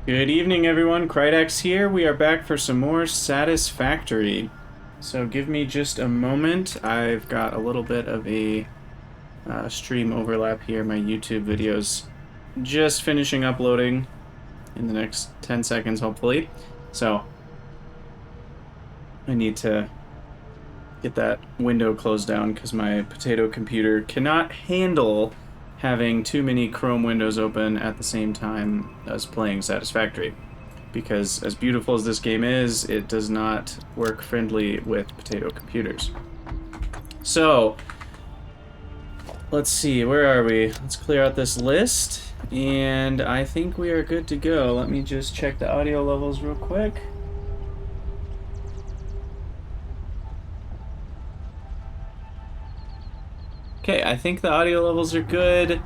Good evening, everyone. Krydax here. We are back for some more Satisfactory. So give me just a moment. I've got a little bit of a stream overlap here. My YouTube videos just finishing uploading in the next 10 seconds, hopefully. So I need to get that window closed down because my potato computer cannot handle having too many Chrome windows open at the same time as playing Satisfactory. Because as beautiful as this game is, it does not work friendly with potato computers. So, let's see, where are we? Let's clear out this list, and I think we are good to go. Let me just check the audio levels real quick. Okay, I think the audio levels are good.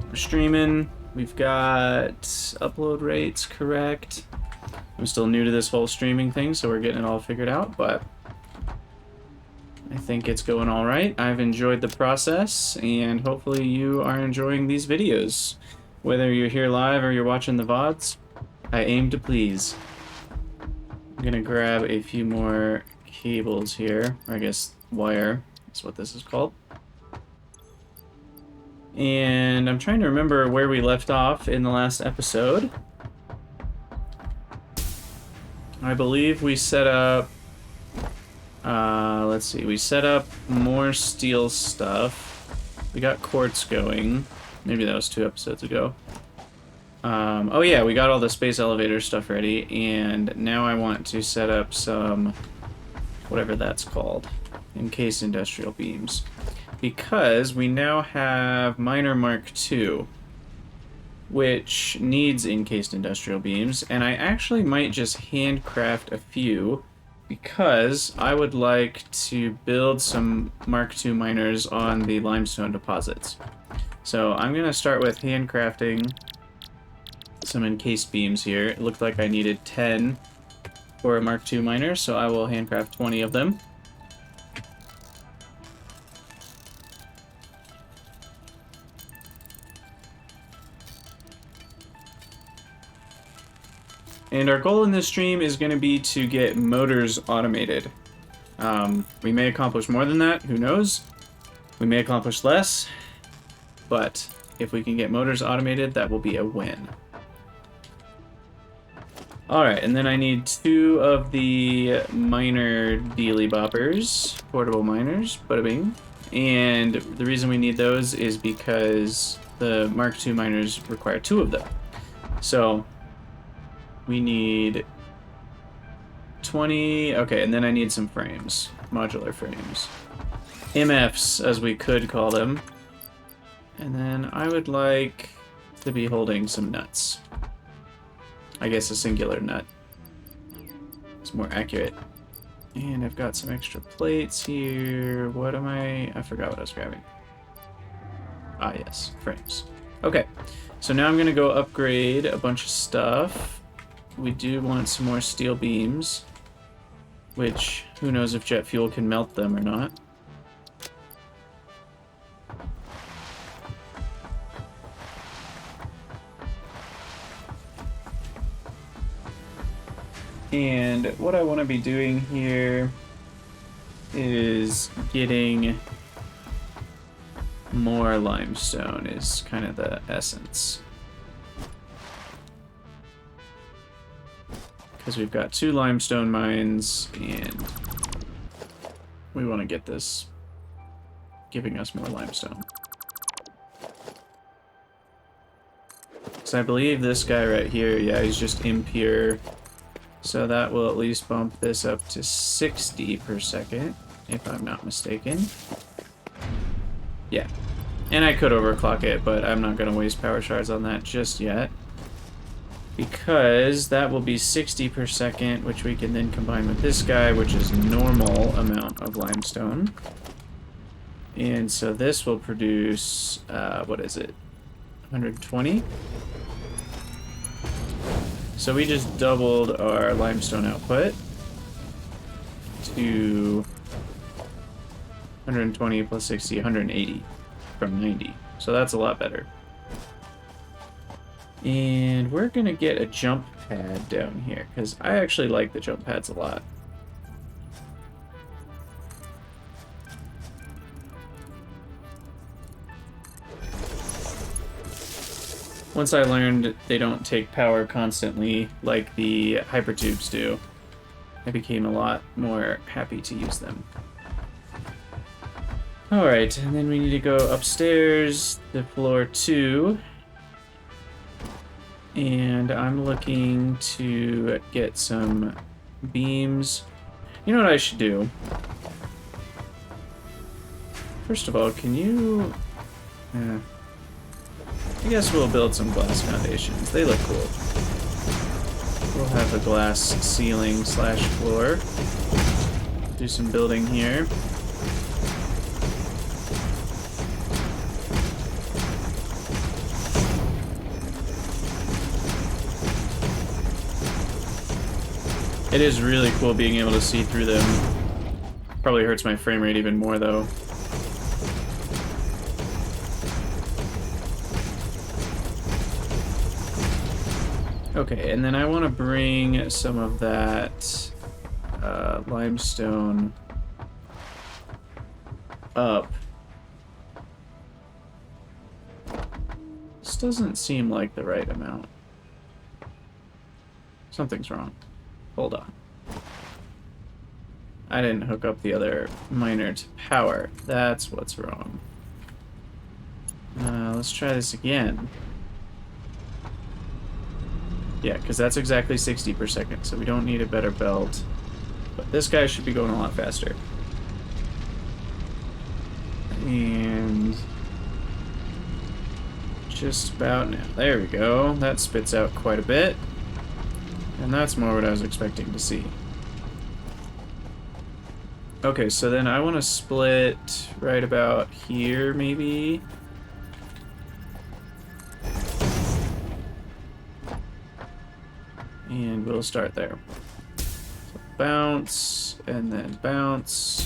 We're streaming. We've got upload rates correct. I'm still new to this whole streaming thing, so we're getting it all figured out, but I think it's going all right. I've enjoyed the process, and hopefully you are enjoying these videos. Whether you're here live or you're watching the VODs, I aim to please. I'm gonna grab a few more cables here, or I guess wire is what this is called. And I'm trying to remember where we left off in the last episode. I believe we set up... let's see, we set up more steel stuff. We got quartz going. Maybe that was 2 episodes ago. Oh yeah, we got all the space elevator stuff ready, and now I want to set up some... whatever that's called. Encased industrial beams. Because we now have Miner Mark II, which needs encased industrial beams, and I actually might just handcraft a few because I would like to build some Mark II miners on the limestone deposits. So I'm going to start with handcrafting some encased beams here. It looked like I needed 10 for a Mark II miner, so I will handcraft 20 of them. And our goal in this stream is going to be to get motors automated. We may accomplish more than that, who knows? We may accomplish less, but if we can get motors automated, that will be a win. Alright, and then I need 2 of the miner dealy boppers, portable miners, bada bing. And the reason we need those is because the Mark II miners require 2 of them. So we need 20, okay, and then I need some frames, modular frames. MFs, as we could call them. And then I would like to be holding some nuts. I guess a singular nut. It's more accurate. And I've got some extra plates here. What am I forgot what I was grabbing. Ah, yes, frames. Okay, so now I'm gonna go upgrade a bunch of stuff. We do want some more steel beams, which, who knows if jet fuel can melt them or not. And what I want to be doing here is getting more limestone is kind of the essence. Because we've got 2 limestone mines, and we want to get this giving us more limestone. So I believe this guy right here, yeah, he's just impure. So that will at least bump this up to 60 per second, if I'm not mistaken. Yeah. And I could overclock it, but I'm not going to waste power shards on that just yet. Because that will be 60 per second, which we can then combine with this guy, which is normal amount of limestone. And so this will produce, what is it? 120? So we just doubled our limestone output to 120 plus 60, 180 from 90. So that's a lot better. And we're gonna get a jump pad down here, because I actually like the jump pads a lot. Once I learned they don't take power constantly like the hypertubes do, I became a lot more happy to use them. Alright, and then we need to go upstairs to floor 2. And I'm looking to get some beams. You know what I should do? First of all, can you... I guess we'll build some glass foundations. They look cool. We'll have a glass ceiling / floor. Do some building here. It is really cool being able to see through them. Probably hurts my frame rate even more, though. Okay, and then I want to bring some of that limestone up. This doesn't seem like the right amount. Something's wrong. Hold on. I didn't hook up the other miner to power. That's what's wrong. Let's try this again. Yeah, because that's exactly 60 per second, so we don't need a better belt. But this guy should be going a lot faster. And... just about now. There we go. That spits out quite a bit. And that's more what I was expecting to see. Okay, so then I want to split right about here, maybe. And we'll start there. So bounce, and then bounce.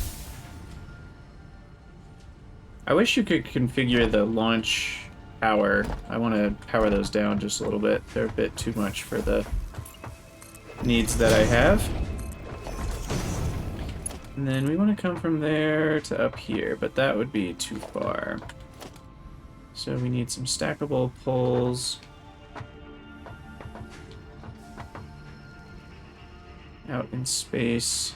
I wish you could configure the launch power. I want to power those down just a little bit. They're a bit too much for the needs that I have. And then we want to come from there to up here, but that would be too far. So we need some stackable poles out in space.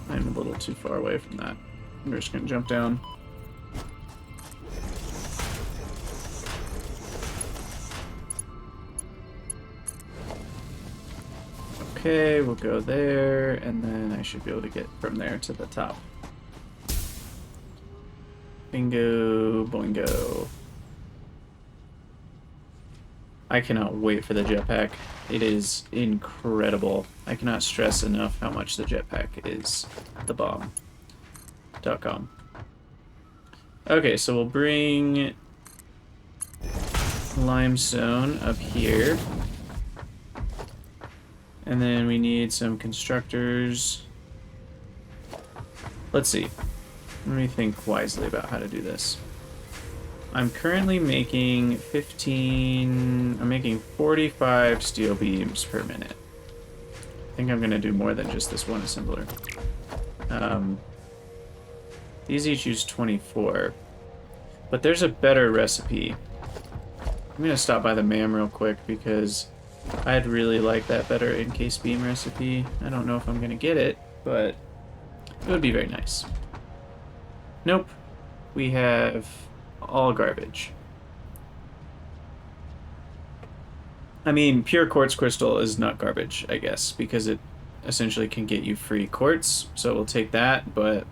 I'm a little too far away from that. We're just gonna jump down. Okay, we'll go there, and then I should be able to get from there to the top. Bingo, boingo. I cannot wait for the jetpack. It is incredible. I cannot stress enough how much the jetpack is the bomb. .com. Okay, so we'll bring limestone up here. And then we need some constructors. Let's see. Let me think wisely about how to do this. I'm currently making 45 steel beams per minute. I think I'm gonna do more than just this one assembler. These each use 24. But there's a better recipe. I'm gonna stop by the MAM real quick because I'd really like that better encased beam recipe. I don't know if I'm gonna get it, but it would be very nice. Nope. We have all garbage. I mean, pure quartz crystal is not garbage, I guess, because it essentially can get you free quartz, so we'll take that, but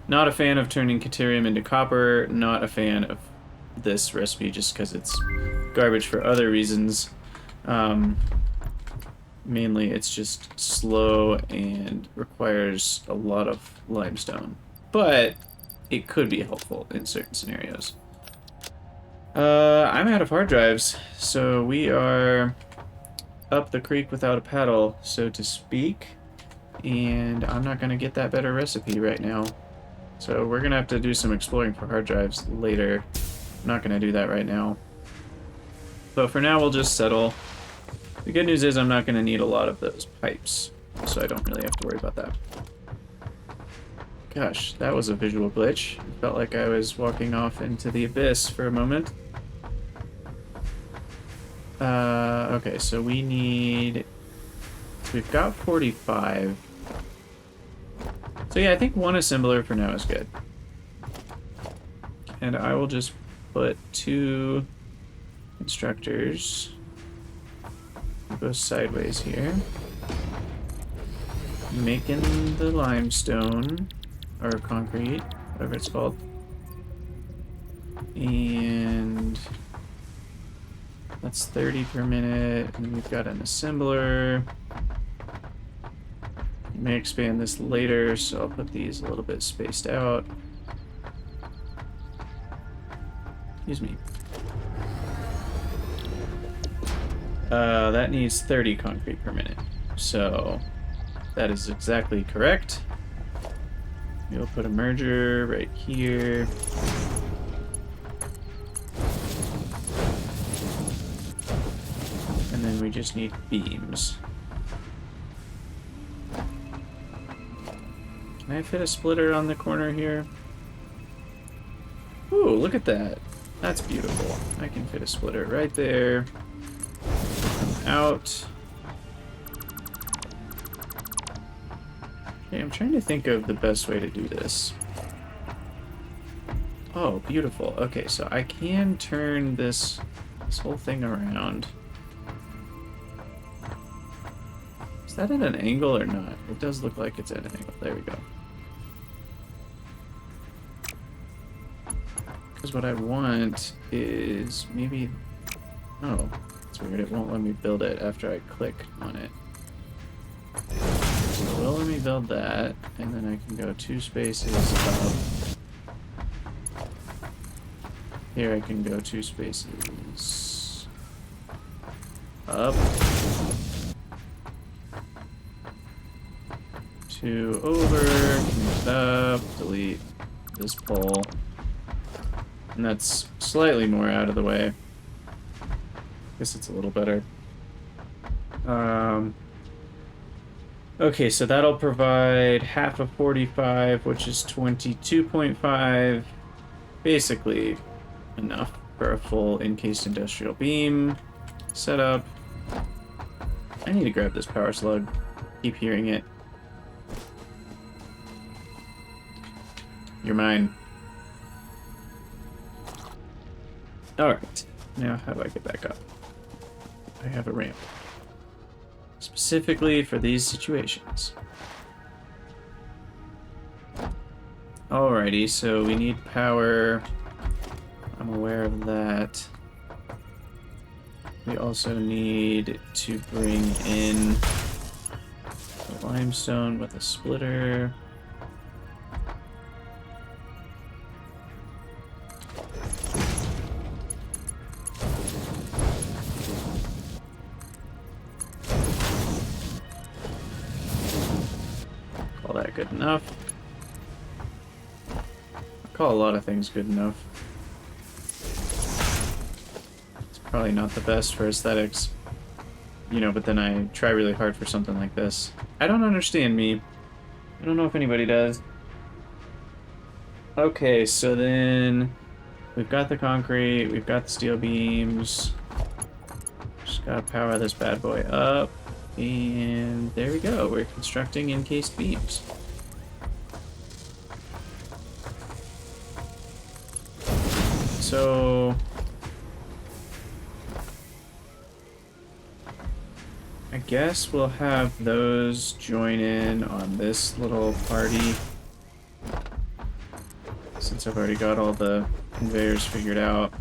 not a fan of turning caterium into copper, not a fan of this recipe just because it's garbage for other reasons. Mainly it's just slow and requires a lot of limestone, but it could be helpful in certain scenarios. I'm out of hard drives, so we are up the creek without a paddle, so to speak. and I'm not going to get that better recipe right now. So we're going to have to do some exploring for hard drives later. I'm not going to do that right now. But for now, we'll just settle. The good news is I'm not going to need a lot of those pipes, so I don't really have to worry about that. Gosh, that was a visual glitch. It felt like I was walking off into the abyss for a moment. Okay, so we need... We've got 45. So yeah, I think one assembler for now is good. And I will just put 2 constructors. Go sideways here. Making the limestone, or concrete, whatever it's called. And that's 30 per minute, and we've got an assembler. May expand this later, so I'll put these a little bit spaced out. Excuse me. That needs 30 concrete per minute, so that is exactly correct. We'll put a merger right here. And then we just need beams. Can I fit a splitter on the corner here? Ooh, look at that. That's beautiful. I can fit a splitter right there. Out. Okay, I'm trying to think of the best way to do this. Oh, beautiful. Okay, so I can turn this whole thing around. Is that at an angle or not? It does look like it's at an angle. There we go. Because what I want is maybe... Oh, it's weird. It won't let me build it after I click on it. So it will let me build that, and then I can go 2 spaces up. Here I can go 2 spaces up. 2 over, move it up, delete this pole. And that's slightly more out of the way. Guess it's a little better. Okay, so that'll provide half of 45, which is 22.5. Basically enough for a full encased industrial beam setup. I need to grab this power slug. Keep hearing it. You're mine. Alright, now how do I get back up? I have a ramp. Specifically for these situations. Alrighty, so we need power. I'm aware of that. We also need to bring in the limestone with a splitter. Good enough. I call a lot of things good enough. It's probably not the best for aesthetics, you know, but then I try really hard for something like this. I don't understand me. I don't know if anybody does. Okay, so then we've got the concrete, we've got the steel beams. Just gotta power this bad boy up. And there we go, we're constructing encased beams. So I guess we'll have those join in on this little party. Since I've already got all the conveyors figured out.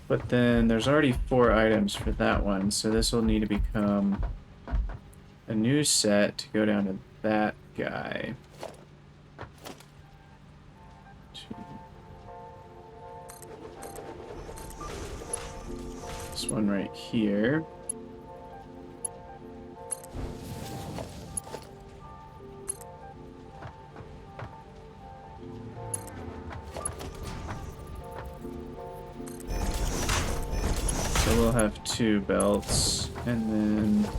But then there's already 4 items for that one, so this will need to become a new set to go down to that guy. this one right here. So we'll have 2 belts, and then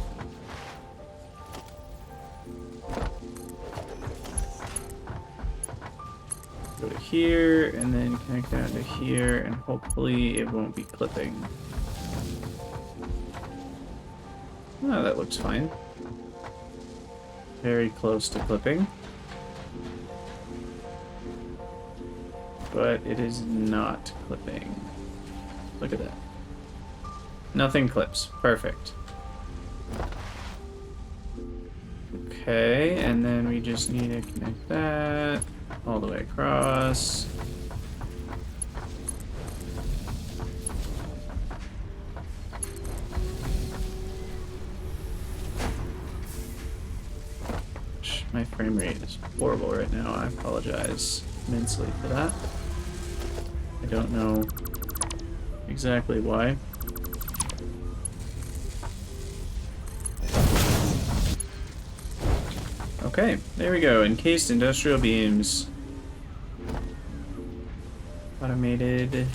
go to here, and then connect down to here, and hopefully it won't be clipping. Oh, that looks fine. Very close to clipping. But it is not clipping. Look at that. Nothing clips. Perfect. Okay, and then we just need to connect that all the way across. My frame rate is horrible right now. I apologize immensely for that. I don't know exactly why. Okay, there we go. Encased industrial beams. Automated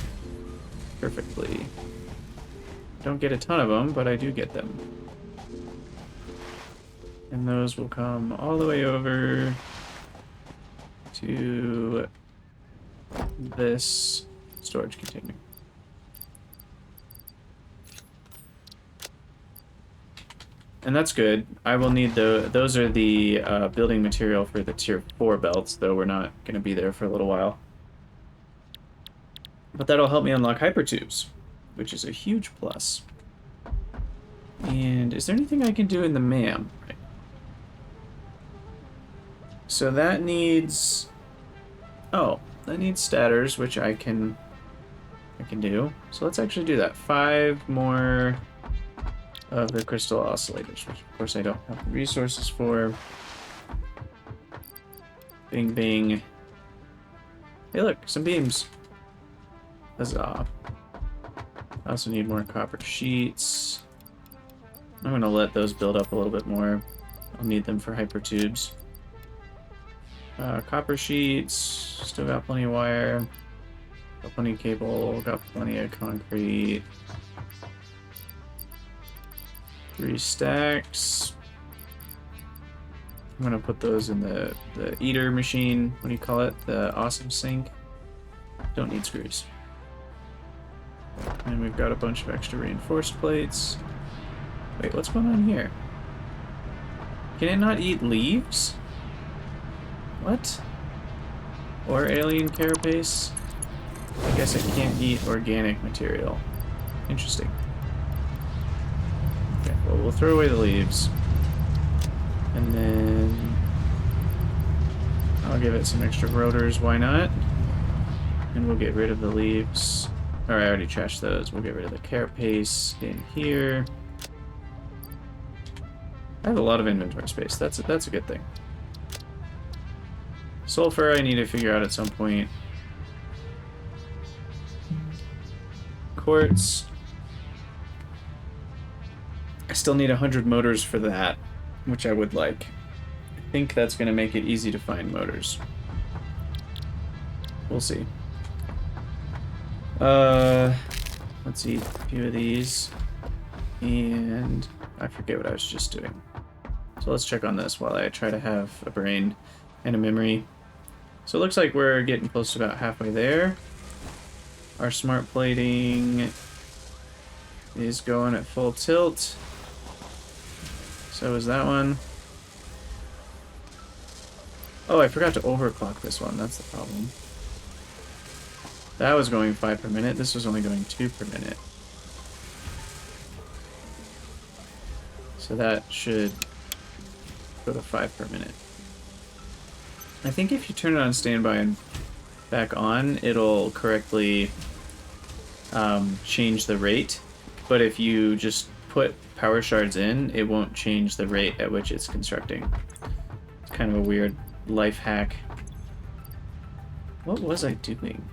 perfectly. Don't get a ton of them, but I do get them. And those will come all the way over to this storage container. And that's good. I will need those are the building material for the tier 4 belts, though we're not going to be there for a little while. But that'll help me unlock hypertubes, which is a huge plus. And is there anything I can do in the MAM? Right. So that needs... Oh, that needs stators, which I can do. So let's actually do that. 5 more of the crystal oscillators, which of course I don't have the resources for. Bing, bing. Hey look, some beams. Huzzah. I also need more copper sheets. I'm going to let those build up a little bit more. I'll need them for hypertubes. Copper sheets, still got plenty of wire. Got plenty of cable, got plenty of concrete. 3 stacks. I'm gonna put those in the eater machine. What do you call it? The awesome sink. Don't need screws. And we've got a bunch of extra reinforced plates. Wait, what's going on here? Can it not eat leaves? What? Or alien carapace? I guess it can't eat organic material. Interesting. Okay, well, we'll throw away the leaves. And then I'll give it some extra rotors, why not? And we'll get rid of the leaves. Or I already trashed those. We'll get rid of the carapace in here. I have a lot of inventory space. That's a good thing. Sulfur I need to figure out at some point. Quartz. I still need 100 motors for that, which I would like. I think that's going to make it easy to find motors. We'll see. Let's eat a few of these. And I forget what I was just doing. So let's check on this while I try to have a brain and a memory. So it looks like we're getting close to about halfway there. Our smart plating is going at full tilt. So is that one. Oh, I forgot to overclock this one. That's the problem. That was going 5 per minute. This was only going 2 per minute. So that should go to 5 per minute. I think if you turn it on standby and back on, it'll correctly change the rate. But if you just put power shards in, it won't change the rate at which it's constructing. It's kind of a weird life hack. What was I doing?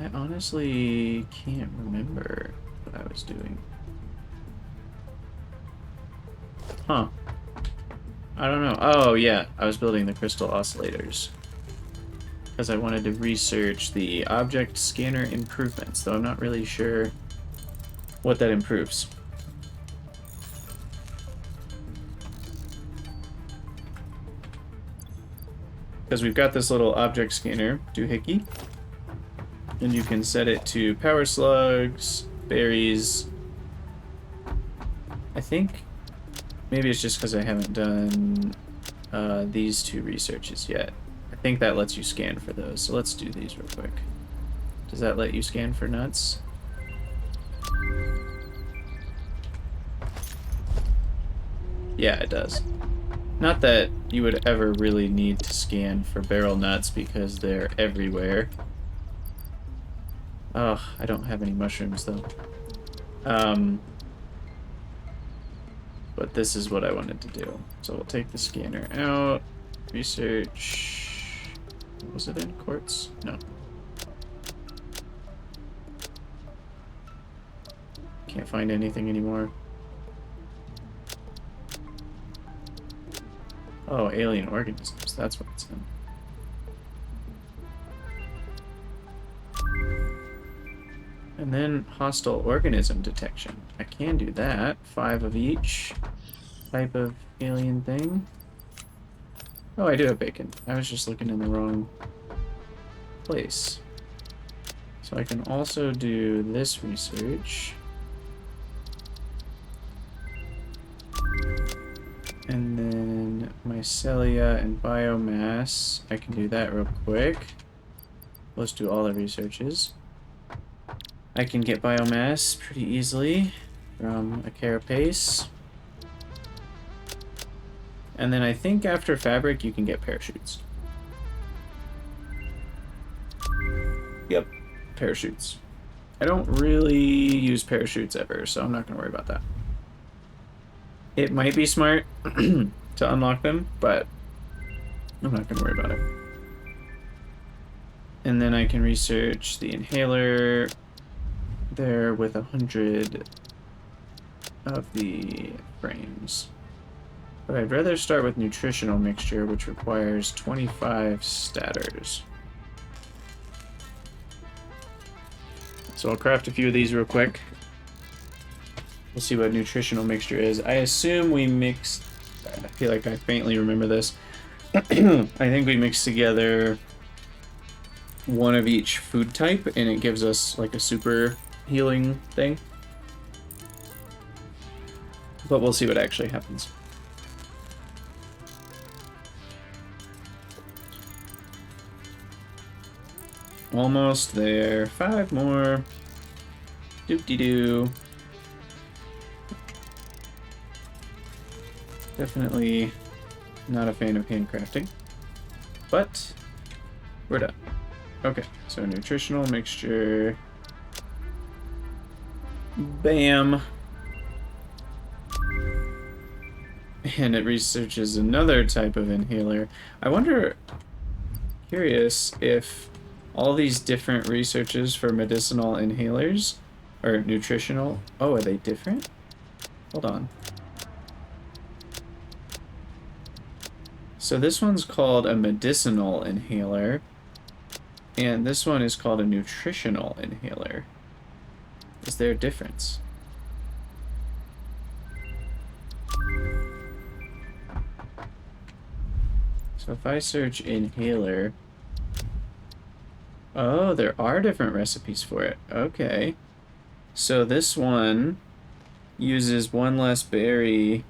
I honestly can't remember what I was doing. Huh. I don't know. Oh, yeah. I was building the crystal oscillators. Because I wanted to research the object scanner improvements, though I'm not really sure what that improves. Because we've got this little object scanner, doohickey, and you can set it to power slugs, berries. I think maybe it's just because I haven't done these two researches yet. I think that lets you scan for those, so let's do these real quick. Does that let you scan for nuts? Yeah, it does. Not that you would ever really need to scan for barrel nuts because they're everywhere. Oh, I don't have any mushrooms though. But this is what I wanted to do. So we'll take the scanner out, research. Was it in quartz? No. Can't find anything anymore. Oh, alien organisms. That's what it's in. And then hostile organism detection. I can do that. 5 of each type of alien thing. Oh, I do have bacon. I was just looking in the wrong place. So I can also do this research. And then mycelia and biomass. I can do that real quick. Let's do all the researches. I can get biomass pretty easily from a carapace. And then I think after fabric you can get parachutes. Yep, parachutes. I don't really use parachutes ever, so I'm not going to worry about that. It might be smart to unlock them, but I'm not going to worry about it. And then I can research the inhaler there with 100 of the frames. But I'd rather start with nutritional mixture, which requires 25 statters. So I'll craft a few of these real quick. We'll see what nutritional mixture is. I assume we mixed... I feel like I faintly remember this. I think we mixed together one of each food type, and it gives us like a super healing thing. But we'll see what actually happens. Almost there. 5 more. Doop-de-doo. Definitely not a fan of handcrafting, but we're done. Okay, so nutritional mixture. Bam. And it researches another type of inhaler. I wonder, curious if all these different researches for medicinal inhalers or nutritional. Oh, are they different? Hold on. So this one's called a medicinal inhaler, and this one is called a nutritional inhaler. Is there a difference? So if I search inhaler... Oh, there are different recipes for it. Okay. So this one uses 1 less berry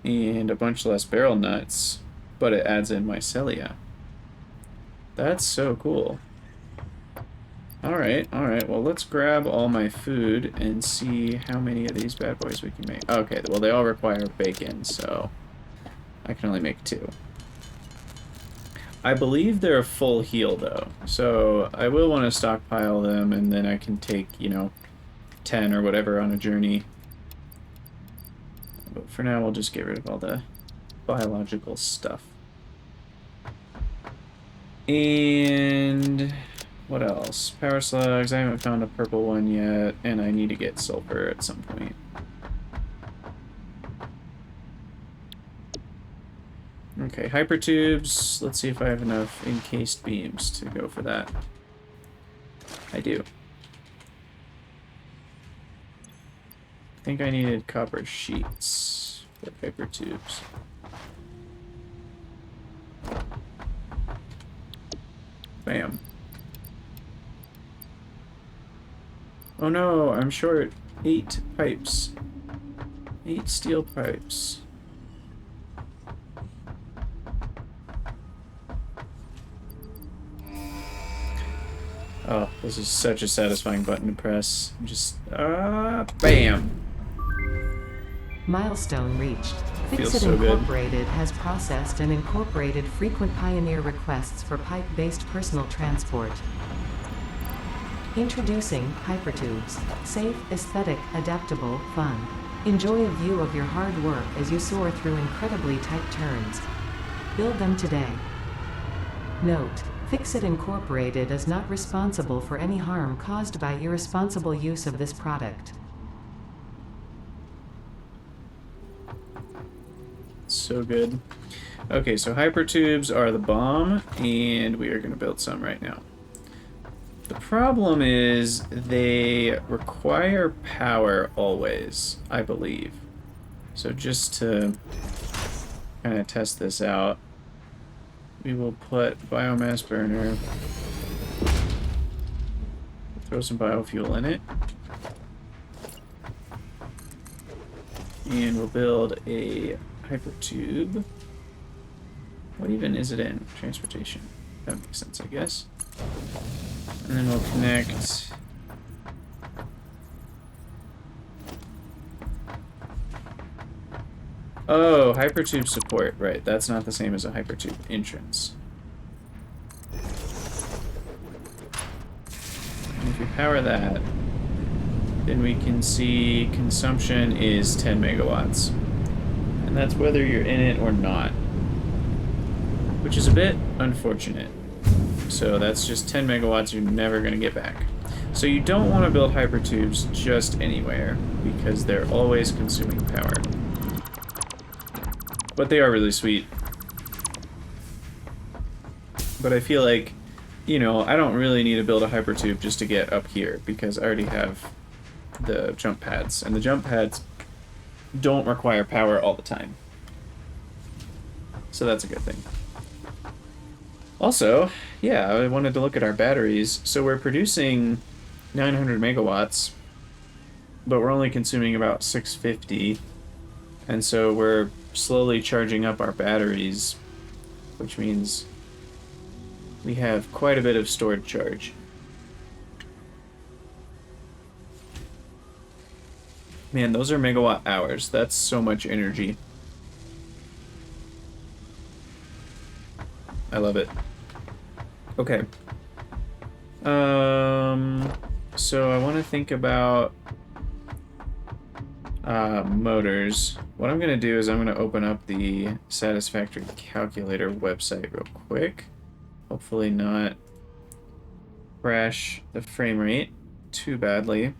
and a bunch less barrel nuts, but it adds in mycelia. That's so cool. Alright, well let's grab all my food and see how many of these bad boys we can make. Okay, well they all require bacon, so I can only make 2. I believe they're a full heal though, so I will want to stockpile them, and then I can take, you know, 10 or whatever on a journey. But for now we'll just get rid of all the biological stuff. And What else? Power slugs. I haven't found a purple one yet, and I need to get sulfur at some point. Okay, hypertubes. Let's see if I have enough encased beams to go for that. I do. I think I needed copper sheets for hypertubes. Bam. Oh no, I'm short 8 pipes. 8 steel pipes. Oh, this is such a satisfying button to press. Just, bam! Milestone reached. Feels Fixit so good. Incorporated has processed and incorporated frequent Pioneer requests for pipe-based personal transport. Introducing Hypertubes. Safe, aesthetic, adaptable, fun. Enjoy a view of your hard work as you soar through incredibly tight turns. Build them today. Note: Fixit Incorporated is not responsible for any harm caused by irresponsible use of this product. So good. Okay, so hypertubes are the bomb, and we are going to build some right now. The problem is they require power always, I believe. So just to kind of test this out, we will put biomass burner, throw some biofuel in it, and we'll build a hypertube. What even is it in? Transportation. That makes sense, I guess. And then we'll connect oh, hypertube support. Right, that's not the same as a hypertube entrance. And if we power that, then we can see consumption is 10 megawatts. And that's whether you're in it or not. Which is a bit unfortunate. So that's just 10 megawatts you're never going to get back. So you don't want to build hypertubes just anywhere, because they're always consuming power. But they are really sweet. But I feel like, you know, I don't really need to build a hypertube just to get up here, because I already have the jump pads. And the jump pads don't require power all the time. So that's a good thing. Also, yeah, I wanted to look at our batteries. So we're producing 900 megawatts, but we're only consuming about 650. And so we're slowly charging up our batteries, which means we have quite a bit of stored charge. Man, those are megawatt hours. That's so much energy. I love it. Okay. So I want to think about motors. What I'm going to do is I'm going to open up the Satisfactory calculator website real quick. Hopefully not crash the frame rate too badly.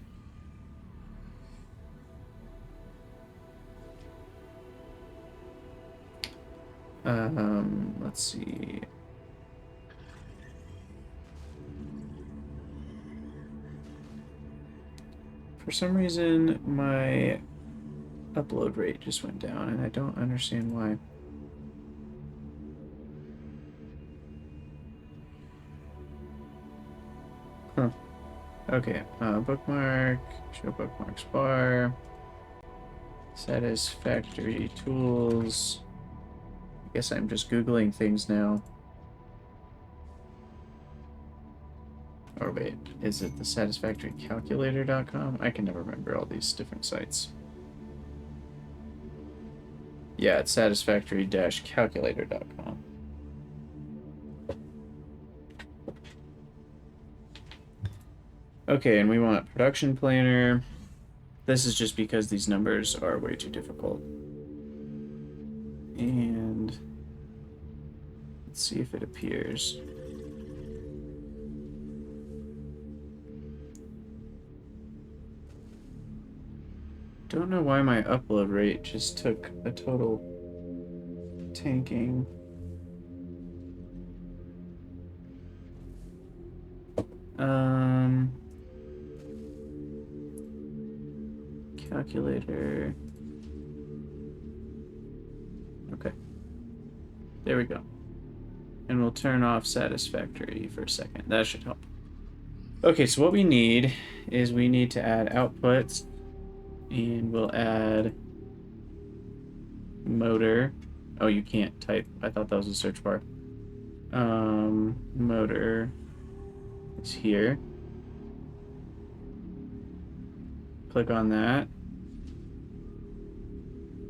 Let's see. For some reason, my upload rate just went down, and I don't understand why. Huh. Okay, bookmark, show bookmarks bar, Satisfactory tools. I guess I'm just Googling things now. Or wait, is it the satisfactorycalculator.com? I can never remember all these different sites. Yeah, it's satisfactory-calculator.com. Okay, and we want production planner. This is just because these numbers are way too difficult. And let's see if it appears. Don't know why my upload rate just took a total tanking. Calculator. Okay. There we go. And we'll turn off Satisfactory for a second. That should help. Okay, so what we need is we need to add outputs, and we'll add motor. Oh, you can't type. I thought that was a search bar. Motor is here. Click on that.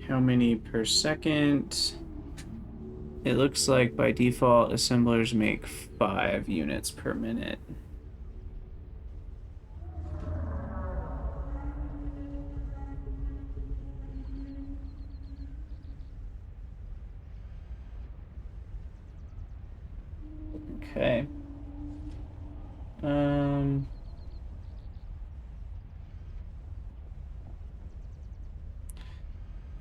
How many per second? It looks like by default assemblers make 5 units per minute. Okay.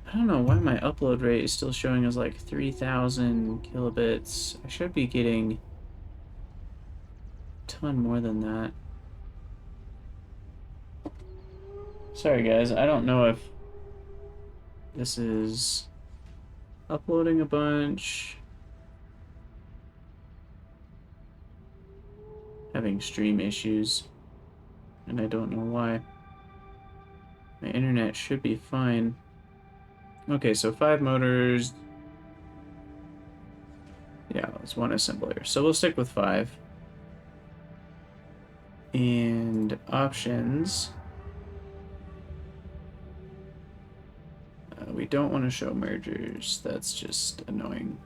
I don't know why my upload rate is still showing as like 3,000 kilobits. I should be getting a ton more than that. Sorry guys, I don't know if this is uploading a bunch, having stream issues, and I don't know why. My internet should be fine. Okay, so 5 motors. Yeah, it's 1 assembler. So we'll stick with 5. And options. We don't want to show mergers. That's just annoying.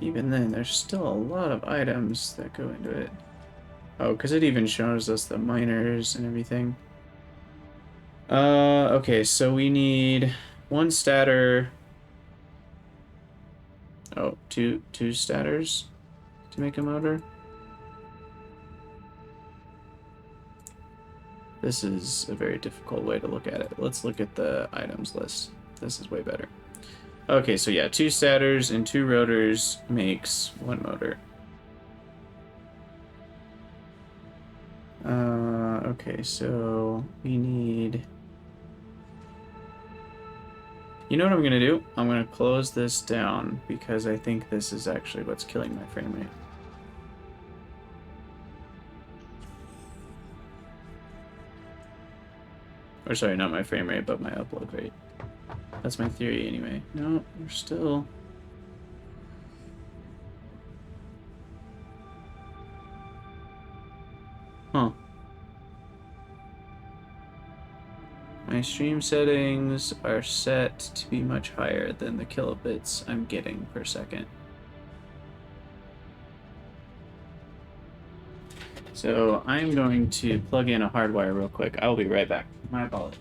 Even then, there's still a lot of items that go into it. Oh, because it even shows us the miners and everything. Okay, so we need 1 statter. Oh, two statters to make a motor. This is a very difficult way to look at it. Let's look at the items list. This is way better. Okay, so yeah, 2 statters and 2 rotors makes 1 motor. Okay, so we need... You know what I'm gonna do? I'm gonna close this down because I think this is actually what's killing my frame rate. Or sorry, not my frame rate, but my upload rate. That's my theory anyway. No, we're still... Huh. My stream settings are set to be much higher than the kilobits I'm getting per second. So I'm going to plug in a hardwire real quick. I'll be right back. My apologies.